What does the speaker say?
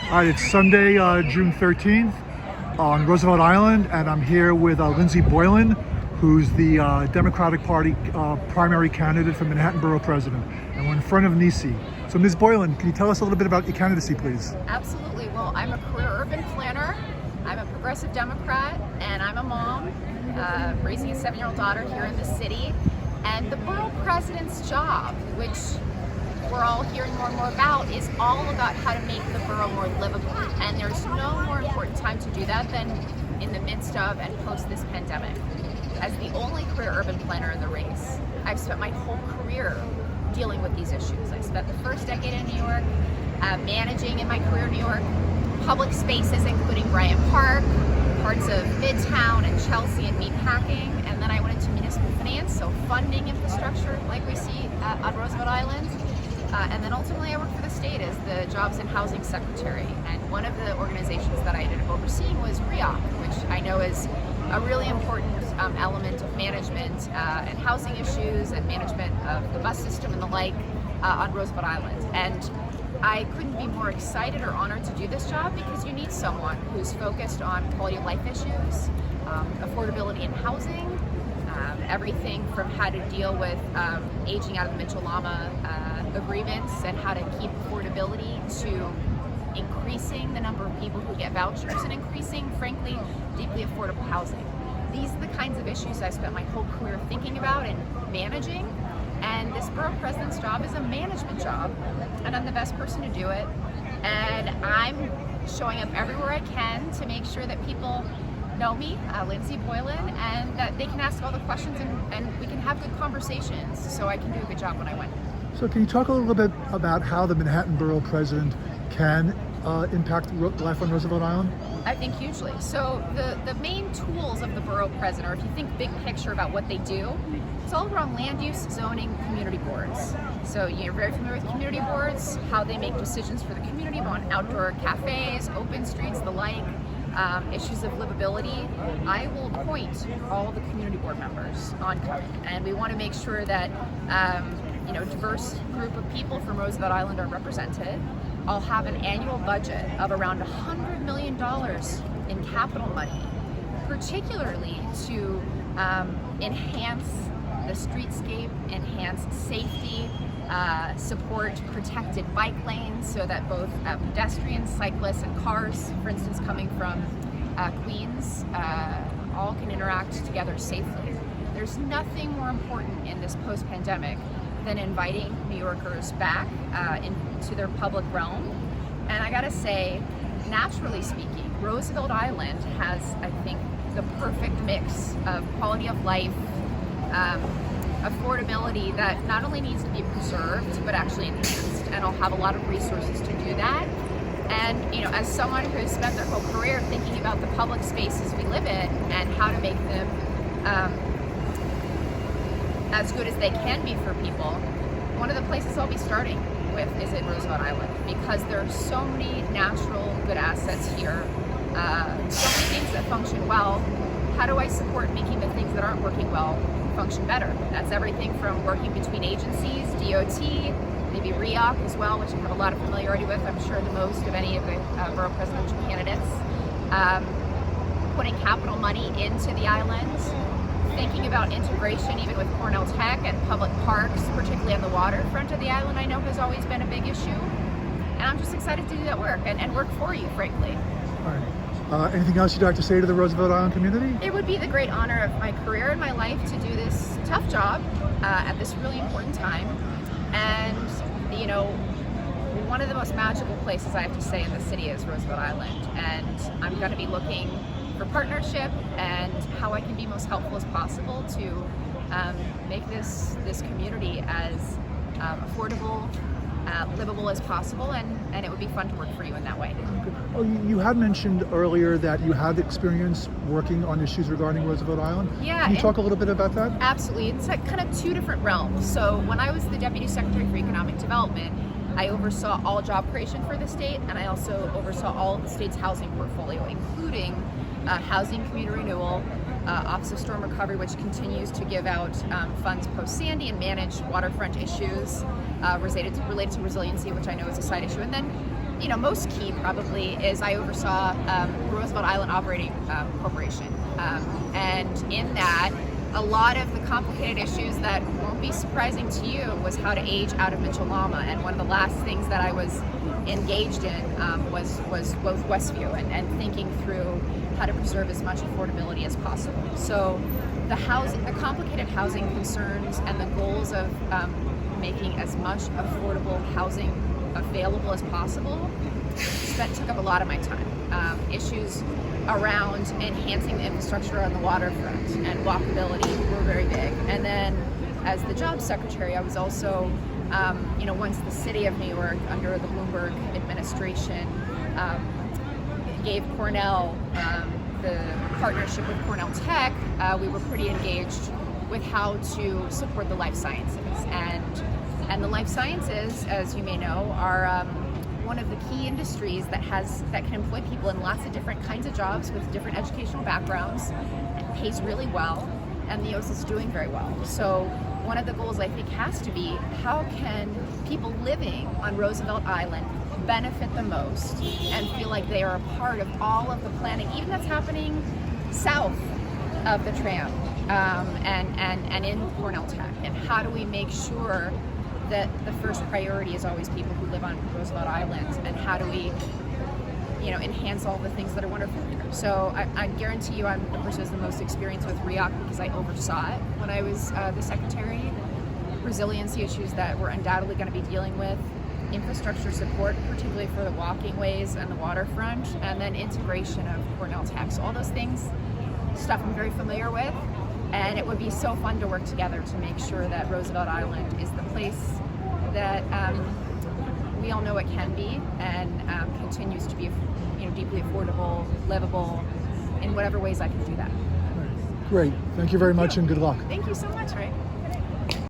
All right, it's Sunday, June 13th on Roosevelt Island, and I'm here with Lindsey Boylan, who's the Democratic Party primary candidate for Manhattan Borough President. And we're in front of Nisi. So Ms. Boylan, can you tell us a little bit about your candidacy, please? Absolutely. Well, I'm a career urban planner, I'm a progressive Democrat, and I'm a mom, raising a 7-year-old daughter here in the city. And the borough president's job, which we're all hearing more and more about, is all about how to make the borough more livable. And there's no more important time to do that than in the midst of and post this pandemic. As the only career urban planner in the race, I've spent my whole career dealing with these issues. I spent the first decade in New York, managing in my career in New York, public spaces including Bryant Park, parts of Midtown and Chelsea and meatpacking, and then I went into municipal finance, so funding infrastructure like we see on Roosevelt Island. And then ultimately I worked for the state as the Jobs and Housing Secretary. And one of the organizations that I ended up overseeing was REOC, which I know is a really important element of management and housing issues and management of the bus system and the like on Roosevelt Island. And I couldn't be more excited or honored to do this job because you need someone who's focused on quality of life issues, affordability in housing, everything from how to deal with aging out of the Mitchell-Lama agreements and how to keep affordability to increasing the number of people who get vouchers and increasing, frankly, deeply affordable housing. These are the kinds of issues I spent my whole career thinking about and managing. And this borough president's job is a management job, and I'm the best person to do it. And I'm showing up everywhere I can to make sure that people know me, Lindsey Boylan, and that they can ask all the questions and we can have good conversations so I can do a good job when I win. So can you talk a little bit about how the Manhattan Borough President can impact life on Roosevelt Island? I think hugely. So the main tools of the borough president, or if you think big picture about what they do, it's all around land use, zoning, community boards. So you're very familiar with community boards, how they make decisions for the community on outdoor cafes, open streets, the like, issues of livability. I will appoint all the community board members oncoming, and we want to make sure that diverse group of people from Roosevelt Island are represented. I'll have an annual budget of around $100 million in capital money, particularly to enhance the streetscape, enhance safety, support protected bike lanes so that both pedestrians, cyclists, and cars, for instance, coming from Queens, all can interact together safely. There's nothing more important in this post-pandemic than inviting New Yorkers back into their public realm. And I gotta say, naturally speaking, Roosevelt Island has, I think, the perfect mix of quality of life, affordability that not only needs to be preserved, but actually enhanced. And I'll have a lot of resources to do that. And as someone who has spent their whole career thinking about the public spaces we live in and how to make them as good as they can be for people, one of the places I'll be starting with is at Roosevelt Island, because there are so many natural good assets here, so many things that function well. How do I support making the things that aren't working well function better? That's everything from working between agencies, DOT, maybe REOC as well, which I have a lot of familiarity with, I'm sure the most of any of the borough presidential candidates, putting capital money into the island, thinking about integration even with Cornell Tech and public parks, particularly on the waterfront of the island, I know has always been a big issue. And I'm just excited to do that work and work for you, frankly. All right. Anything else you'd like to say to the Roosevelt Island community? It would be the great honor of my career and my life to do this tough job at this really important time. And, one of the most magical places I have to say in the city is Roosevelt Island. And I'm going to be looking for partnership and how I can be most helpful as possible to make this community as affordable, livable as possible, and it would be fun to work for you in that way. Oh, you had mentioned earlier that you had experience working on issues regarding Roosevelt Island. Yeah. Can you talk a little bit about that? Absolutely. It's like kind of two different realms. So when I was the Deputy Secretary for Economic Development, I oversaw all job creation for the state, and I also oversaw all of the state's housing portfolio, including housing community renewal, Office of Storm Recovery, which continues to give out funds post-Sandy and manage waterfront issues related to resiliency, which I know is a side issue. And then most key probably is I oversaw Roosevelt Island Operating Corporation, and in that, a lot of the complicated issues that won't be surprising to you was how to age out of Mitchell Llama. And one of the last things that I was engaged in was both Westview and thinking through how to preserve as much affordability as possible. So the complicated housing concerns and the goals of making as much affordable housing available as possible took up a lot of my time. Issues around enhancing the infrastructure on the waterfront and walkability were very big. And then as the jobs secretary, I was also, once the city of New York under the Bloomberg administration gave Cornell the partnership with Cornell Tech, we were pretty engaged with how to support the life sciences. And the life sciences, as you may know, are one of the key industries that can employ people in lots of different kinds of jobs with different educational backgrounds. It pays really well, and the US is doing very well. So one of the goals I think has to be, how can people living on Roosevelt Island benefit the most and feel like they are a part of all of the planning, even that's happening south of the tram and in Cornell Tech? And how do we make sure that the first priority is always people who live on Roosevelt Island, and how do we, enhance all the things that are wonderful here? So I guarantee you, I'm the person who has the most experience with REOC because I oversaw it when I was the secretary. Resiliency issues that we're undoubtedly going to be dealing with, infrastructure support, particularly for the walking ways and the waterfront, and then integration of Cornell Tech. So all those things, stuff I'm very familiar with. And it would be so fun to work together to make sure that Roosevelt Island is the place that we all know it can be, and continues to be, deeply affordable, livable, in whatever ways I can do that. Great. Thank you very much, and good luck. Thank you so much, Ray.